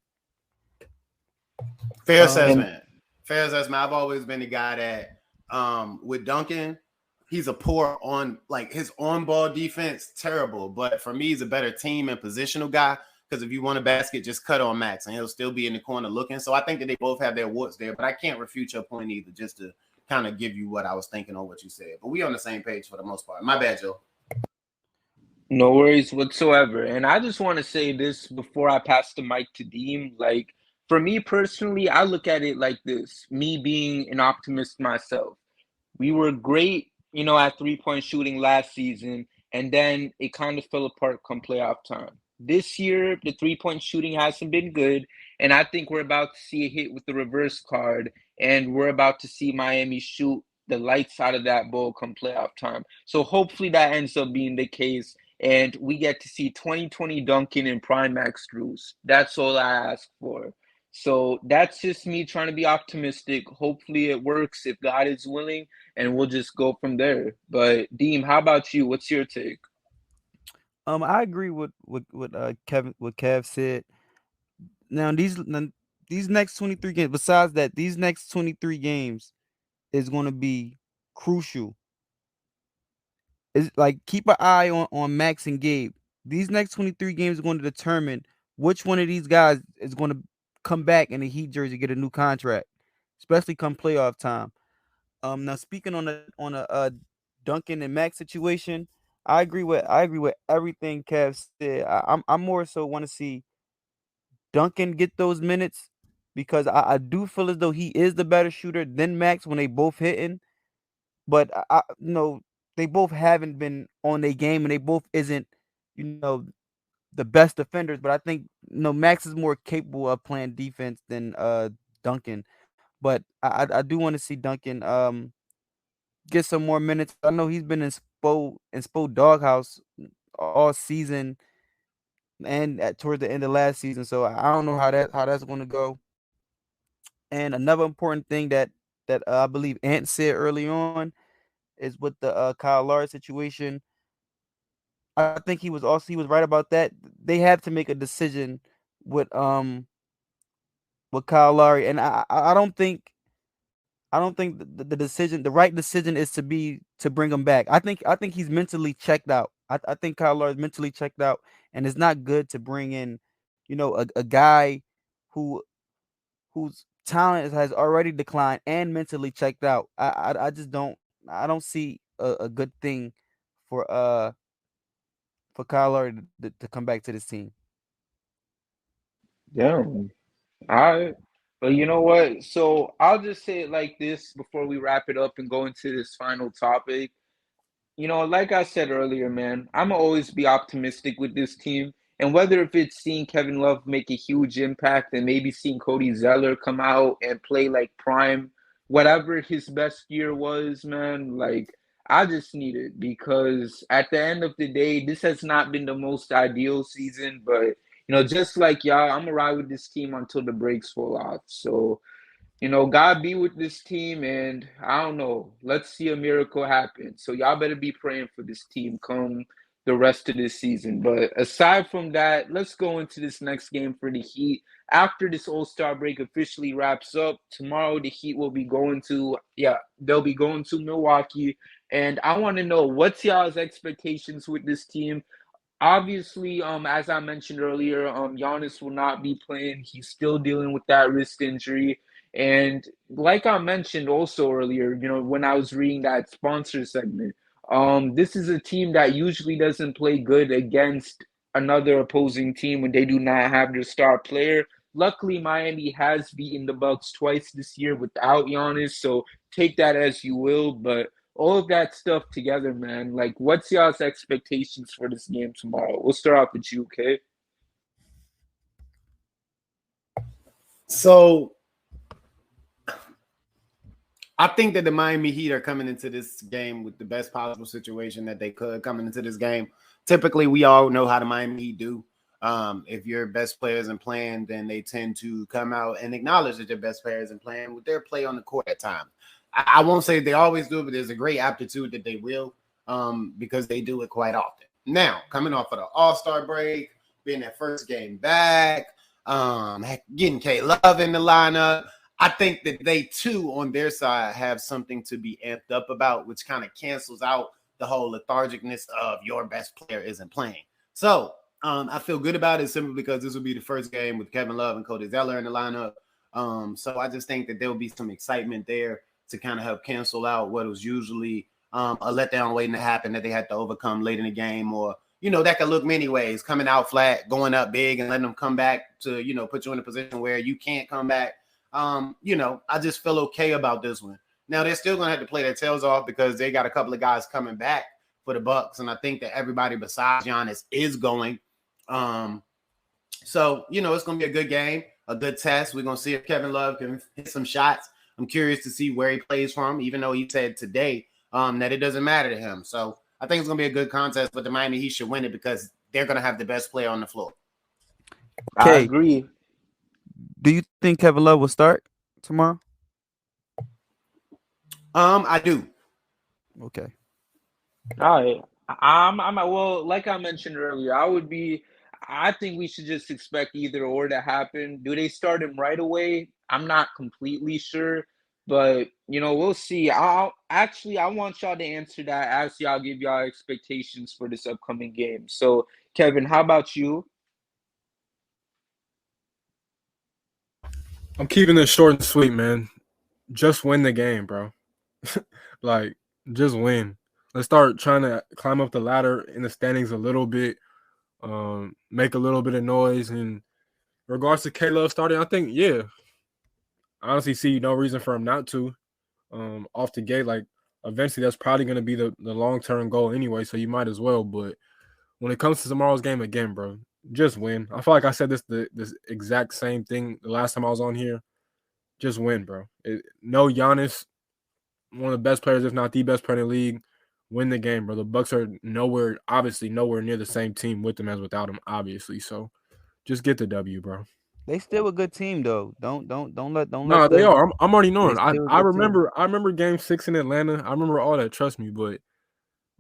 Speaker 4: Fair assessment. Fair assessment. I've always been the guy that with Duncan, he's a poor on, like, his on-ball defense, terrible. But for me, he's a better team and positional guy, because if you want a basket, just cut on Max and he'll still be in the corner looking. So I think that they both have their warts there, but I can't refute your point either, just to kind of give you what I was thinking on what you said. But we on the same page for the most part. My bad, Joe.
Speaker 2: No worries whatsoever. And I just want to say this before I pass the mic to Deem. Like, for me personally, I look at it like this, me being an optimist myself. We were great, at 3-point shooting last season, and then it kind of fell apart come playoff time. This year, the 3-point shooting hasn't been good, and I think we're about to see a hit with the reverse card, and we're about to see Miami shoot the lights out of that ball come playoff time. So hopefully that ends up being the case, and we get to see 2020 Duncan and prime Max Strus. That's all I ask for. So that's just me trying to be optimistic. Hopefully it works if God is willing, and we'll just go from there. But Deem, how about you? What's your take?
Speaker 3: I agree with Kevin, what Kev said. Now these next 23 games, besides that, these next 23 games is going to be crucial. It's like, keep an eye on Max and Gabe. These next 23 games are going to determine which one of these guys is going to come back in the Heat jersey, get a new contract, especially come playoff time. Now speaking on a Duncan and Max situation, I agree with everything Kev said. I'm more so want to see Duncan get those minutes, because I do feel as though he is the better shooter than Max when they both hitting. But they both haven't been on their game, and they both isn't, the best defenders. But I think Max is more capable of playing defense than Duncan. But I do want to see Duncan get some more minutes. I know he's been in Spo doghouse all season and towards the end of last season. So I don't know how that's going to go. And another important thing that I believe Ant said early on is with the Kyle Lowry situation. I think he was right about that. They have to make a decision with Kyle Lowry, and I don't think the right decision is to bring him back. I think he's mentally checked out. I think Kyle Lowry is mentally checked out, and it's not good to bring in, a guy who whose talent has already declined and mentally checked out. I just don't see a good thing for Kyle Lowry to come back to this team.
Speaker 2: Damn. All right. But you know what? So I'll just say it like this before we wrap it up and go into this final topic. Like I said earlier, man, I'm always be optimistic with this team. And whether if it's seeing Kevin Love make a huge impact and maybe seeing Cody Zeller come out and play like prime, whatever his best year was, man, like I just need it because at the end of the day, this has not been the most ideal season. But, just like y'all, I'm gonna ride with this team until the brakes fall off. So God be with this team, and I don't know. Let's see a miracle happen. So y'all better be praying for this team come the rest of this season. But aside from that, let's go into this next game for the Heat. After this All-Star break officially wraps up, tomorrow the Heat will be they'll be going to Milwaukee. And I want to know what's y'all's expectations with this team. Obviously, as I mentioned earlier, Giannis will not be playing. He's still dealing with that wrist injury. And like I mentioned also earlier, when I was reading that sponsor segment, this is a team that usually doesn't play good against another opposing team when they do not have their star player. Luckily, Miami has beaten the Bucks twice this year without Giannis, so take that as you will. But all of that stuff together, man, like what's y'all's expectations for this game tomorrow? We'll start off with you, okay?
Speaker 4: So I think that the Miami Heat are coming into this game with the best possible situation that they could coming into this game. Typically, we all know how the Miami Heat do. If your best player isn't playing, then they tend to come out and acknowledge that their best player isn't playing with their play on the court at times. I won't say they always do it, but there's a great aptitude that they will because they do it quite often. Now, coming off of the All-Star break, being that first game back, getting K Love in the lineup, I think that they, too, on their side, have something to be amped up about, which kind of cancels out the whole lethargicness of your best player isn't playing. So I feel good about it simply because this will be the first game with Kevin Love and Cody Zeller in the lineup. So I just think that there will be some excitement there to kind of help cancel out what was usually a letdown waiting to happen that they had to overcome late in the game, or, that could look many ways, coming out flat, going up big and letting them come back to, put you in a position where you can't come back. I just feel okay about this one. Now they're still going to have to play their tails off because they got a couple of guys coming back for the Bucks. And I think that everybody besides Giannis is going. So, it's going to be a good game, a good test. We're going to see if Kevin Love can hit some shots. I'm curious to see where he plays from, even though he said today that it doesn't matter to him. So I think it's going to be a good contest, but the Miami Heat should win it because they're going to have the best player on the floor.
Speaker 2: I agree.
Speaker 3: Do you think Kevin Love will start tomorrow?
Speaker 4: I do.
Speaker 3: Okay.
Speaker 2: All right. Well, like I mentioned earlier, I think we should just expect either or to happen. Do they start him right away? I'm not completely sure, but we'll see. I want y'all to answer that as y'all give y'all expectations for this upcoming game. So, Kevin, how about you?
Speaker 6: I'm keeping it short and sweet, man. Just win the game, bro. Like, just win. Let's start trying to climb up the ladder in the standings a little bit, make a little bit of noise. And in regards to K-Love starting, I think, I honestly see no reason for him not to. Off the gate, like, eventually that's probably going to be the long-term goal anyway, so you might as well. But when it comes to tomorrow's game again, bro, just win. I feel like I said this exact same thing the last time I was on here. Just win, bro. No Giannis, one of the best players, if not the best player in the league. Win the game, bro. The Bucks are nowhere near the same team with them as without them, obviously. So just get the W, bro.
Speaker 3: They still a good team though. Don't let
Speaker 6: No, they are. I'm already knowing. I
Speaker 3: remember.
Speaker 6: I remember Game 6 in Atlanta. I remember all that. Trust me, but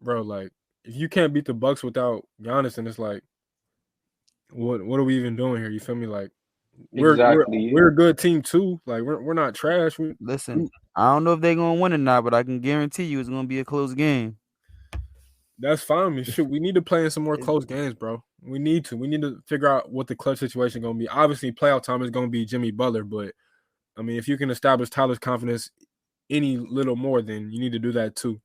Speaker 6: bro, like, if you can't beat the Bucks without Giannis, then it's like, what are we even doing here? You feel me? Like, we're a good team too. Like, we're not trash.
Speaker 3: Listen, I don't know if they're gonna win or not, but I can guarantee you it's gonna be a close game.
Speaker 6: That's fine. Shoot, we need to play in some more
Speaker 3: It's-
Speaker 6: close games, bro. We need to. We need to figure out what the clutch situation going to be. Obviously, playoff time is going to be Jimmy Butler, but I mean, if you can establish Tyler's confidence any little more, then you need to do that too.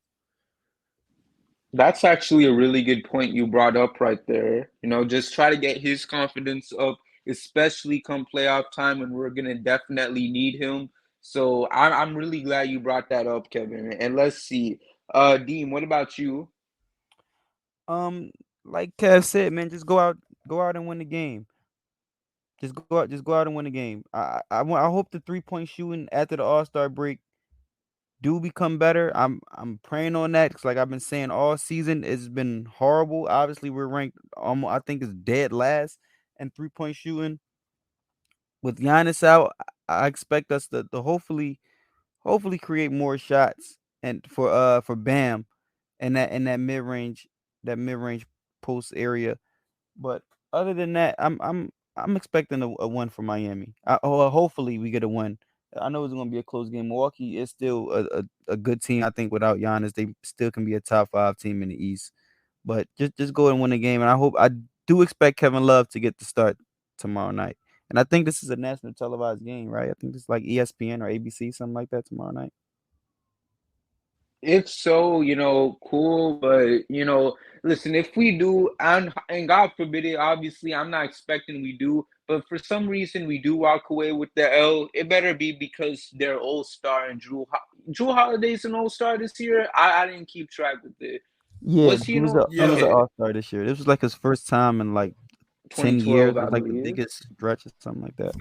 Speaker 2: That's actually a really good point you brought up right there. Just try to get his confidence up, especially come playoff time, and we're gonna definitely need him. So I'm really glad you brought that up, Kevin. And let's see, Dean, what about you?
Speaker 3: Like Kev said, man, just go out and win the game. Just go out and win the game. I hope the 3-point shooting after the All-Star break do become better. I'm praying on that because, like I've been saying all season, it's been horrible. Obviously, we're ranked almost, I think it's dead last in 3-point shooting. With Giannis out, I expect us to hopefully create more shots and for Bam and that mid range post area. But other than that, I'm expecting a win for Miami. Hopefully we get a win. I know it's going to be a close game. Milwaukee is still a good team. I think without Giannis, they still can be a top 5 team in the East. But just go and win the game. And I do expect Kevin Love to get the start tomorrow night. And I think this is a national televised game, right? I think it's like ESPN or ABC, something like that tomorrow night.
Speaker 2: If so, cool, but listen, if we do, and God forbid it, obviously I'm not expecting we do, but for some reason we do walk away with the L, it better be because they're all-star and Drew Holiday's an all-star this year. I didn't keep track with it.
Speaker 3: Yeah,
Speaker 2: Was he
Speaker 3: he was an
Speaker 2: okay,
Speaker 3: all-star this year. This was like his first time in like 10 years.
Speaker 2: 2012,
Speaker 3: It
Speaker 2: I
Speaker 3: was like the
Speaker 2: believe.
Speaker 3: biggest stretch or something like that.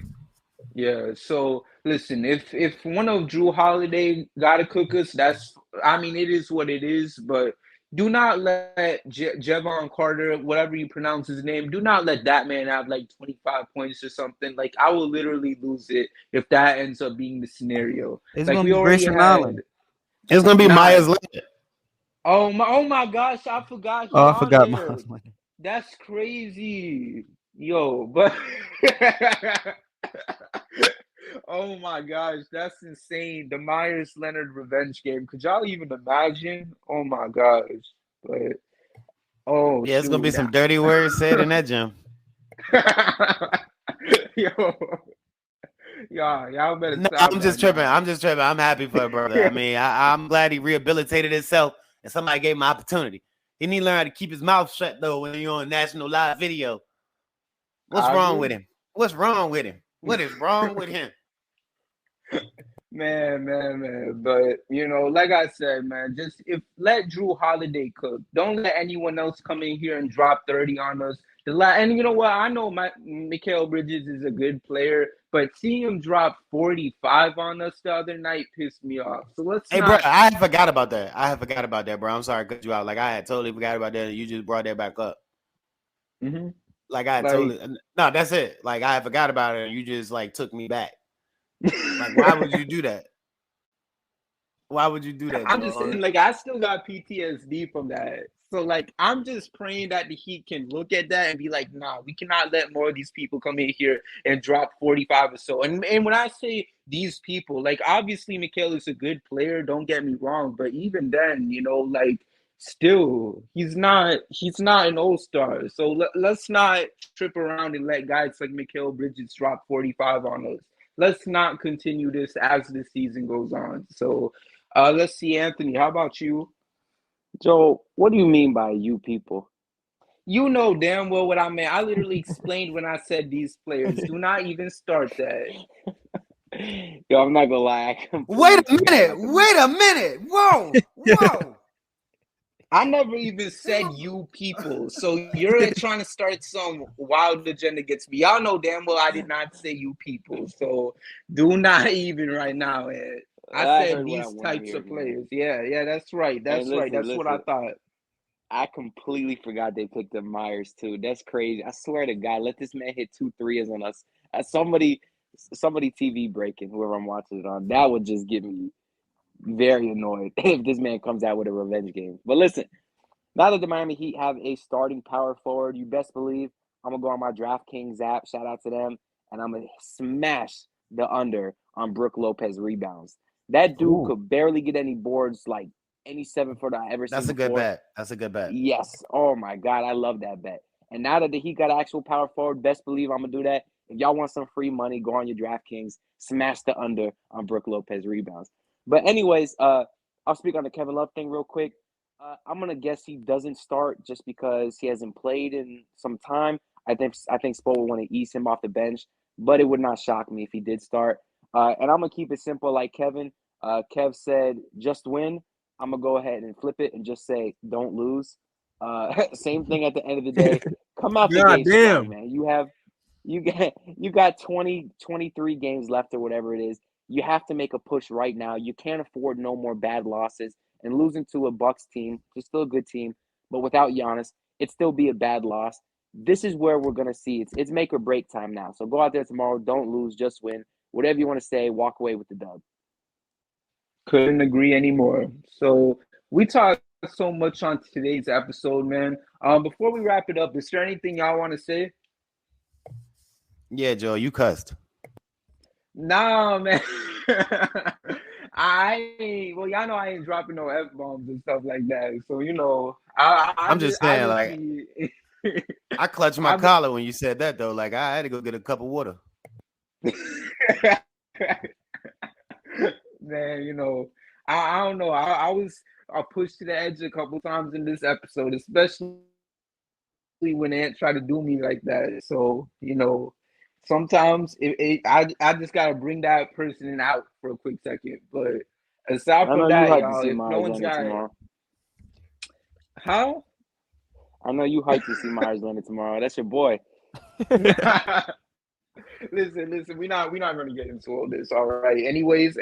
Speaker 2: Yeah, so listen, if one of Drew Holiday gotta cook us, it is what it is. But do not let Jevon Carter, whatever you pronounce his name, do not let that man have like 25 points or something. Like I will literally lose it if that ends up being the scenario.
Speaker 3: It's
Speaker 2: Like
Speaker 3: gonna
Speaker 2: we
Speaker 3: be
Speaker 2: already
Speaker 3: Grayson
Speaker 2: had.
Speaker 3: Allen.
Speaker 4: It's gonna be
Speaker 2: Nah.
Speaker 4: Myers Leonard.
Speaker 2: Oh my gosh, I forgot
Speaker 3: Oh,
Speaker 2: he
Speaker 3: I
Speaker 2: on
Speaker 3: forgot
Speaker 2: there.
Speaker 3: Miles Leonard.
Speaker 2: That's crazy. Yo, but oh my gosh, that's insane. The Myers Leonard revenge game. Could y'all even imagine? Oh my gosh. But oh
Speaker 4: Yeah, it's gonna be
Speaker 2: shoot.
Speaker 4: some dirty words said in that gym.
Speaker 2: Yo, y'all better
Speaker 4: No,
Speaker 2: stop
Speaker 4: I'm
Speaker 2: that
Speaker 4: just tripping.
Speaker 2: now.
Speaker 4: I'm just tripping. I'm happy for it, brother. I mean, I'm glad he rehabilitated himself and somebody gave him an opportunity. He need to learn how to keep his mouth shut though when you're on national live video. What's
Speaker 2: I
Speaker 4: wrong
Speaker 2: agree.
Speaker 4: with him? What's wrong with him? What is wrong with him?
Speaker 2: Man. But like I said, man, just let Drew Holiday cook. Don't let anyone else come in here and drop 30 on us. And you know what? I know Mikal Bridges is a good player, but seeing him drop 45 on us the other night pissed me off. So let's
Speaker 4: Hey, bro,
Speaker 2: not.
Speaker 4: I forgot about that. Bro. I'm sorry to cut you out. Like I had totally forgot about that. You just brought that back up.
Speaker 2: Mm-hmm.
Speaker 4: Like I had totally no. That's it. Like I forgot about it. And you just like took me back. Like why would you do that? Why would you do that,
Speaker 2: I'm just
Speaker 4: bro?
Speaker 2: saying, like, I still got PTSD from that. So, like, I'm just praying that the Heat can look at that and be like, nah, we cannot let more of these people come in here and drop 45 or so. And when I say these people, like, obviously, Mikal is a good player, don't get me wrong. But even then, like, still, he's not an all-star. So let's not trip around and let guys like Mikal Bridges drop 45 on us. Let's not continue this as the season goes on. So, let's see, Anthony. How about you?
Speaker 5: Joe, what do you mean by you people?
Speaker 2: You know damn well what I meant. I literally explained when I said these players. Do not even start that.
Speaker 5: Yo, I'm not gonna lie.
Speaker 4: Wait a minute. Whoa.
Speaker 2: I never even said you people. So you're trying to start some wild agenda against me. Y'all know damn well I did not say you people. So do not even right now, Ed. I said
Speaker 5: heard what I
Speaker 2: these
Speaker 5: want to
Speaker 2: types
Speaker 5: hear,
Speaker 2: of
Speaker 5: man.
Speaker 2: players. Yeah, that's right. That's right.
Speaker 5: Listen,
Speaker 2: That's what I thought.
Speaker 5: I completely forgot they picked up Myers too. That's crazy. I swear to God, let this man hit 2 threes on us. As somebody TV breaking, whoever I'm watching it on, that would just get me very annoyed if this man comes out with a revenge game. But listen, now that the Miami Heat have a starting power forward, you best believe I'm gonna go on my DraftKings app. Shout out to them, and I'm gonna smash the under on Brook Lopez rebounds. That dude
Speaker 3: Ooh.
Speaker 5: could barely get any boards like any 7-footer I ever seen.
Speaker 4: That's a good bet. That's a good bet.
Speaker 5: Yes. Oh my God, I love that bet. And now that he got actual power forward, best believe I'm gonna do that. If y'all want some free money, go on your DraftKings, smash the under on Brook Lopez rebounds. But anyways, I'll speak on the Kevin Love thing real quick. I'm gonna guess he doesn't start just because he hasn't played in some time. I think Spo will want to ease him off the bench, but it would not shock me if he did start. And I'm gonna keep it simple like Kevin. Kev said, just win. I'm gonna go ahead and flip it and just say, don't lose. Same thing at the end of the day. Come out the gate strong, man. You got 23 games left or whatever it is. You have to make a push right now. You can't afford no more bad losses. And losing to a Bucks team, which is still a good team, but without Giannis, it'd still be a bad loss. This is where we're gonna see it's make or break time now. So go out there tomorrow, don't lose, just win. Whatever you want to say, walk away with the dub.
Speaker 2: Couldn't agree anymore. So we talked so much on today's episode, man. Before we wrap it up, is there anything y'all want to say?
Speaker 4: Yeah, Joe, you cussed.
Speaker 2: Nah, man. Well, y'all know I ain't dropping no F-bombs and stuff like that. So, I'm
Speaker 4: just saying, I clutched my collar when you said that, though. Like, I had to go get a cup of water.
Speaker 2: Man, I don't know. I was pushed to the edge a couple times in this episode, especially when Ant tried to do me like that. So, sometimes I just gotta bring that person out for a quick second. But aside from that, y'all, if no one's got how?
Speaker 5: I know you hyped to see Myers Leonard tomorrow. That's your boy.
Speaker 2: Listen, we're not gonna get into all this. All right. Anyways.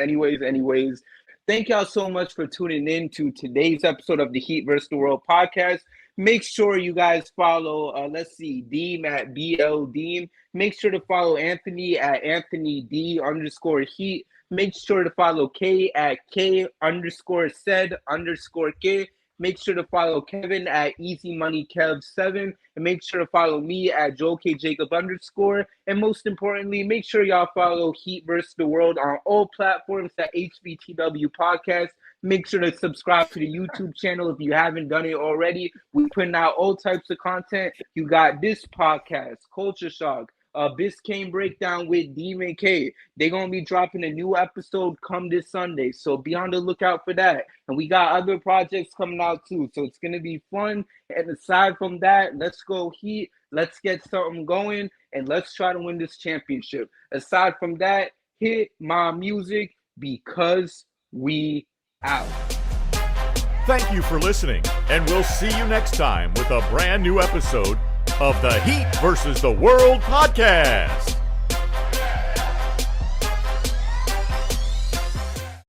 Speaker 2: Thank y'all so much for tuning in to today's episode of the Heat vs. the World podcast. Make sure you guys follow, Deem at BL Deem. Make sure to follow Anthony at Anthony D_Heat. Make sure to follow K at K_said_K. Make sure to follow Kevin at EasyMoneyKev7. And make sure to follow me at JoelKJacob_. And most importantly, make sure y'all follow Heat vs. the World on all platforms at HVTW Podcast. Make sure to subscribe to the YouTube channel if you haven't done it already. We're putting out all types of content. You got this podcast, Culture Shock, Biscayne Breakdown with Demon K. They're going to be dropping a new episode come this Sunday, so be on the lookout for that. And we got other projects coming out too, so it's going to be fun. And aside from that, let's go Heat. Let's get something going, and let's try to win this championship. Aside from that, hit my music because we out.
Speaker 1: Thank you for listening, and we'll see you next time with a brand new episode of the Heat vs. the World podcast.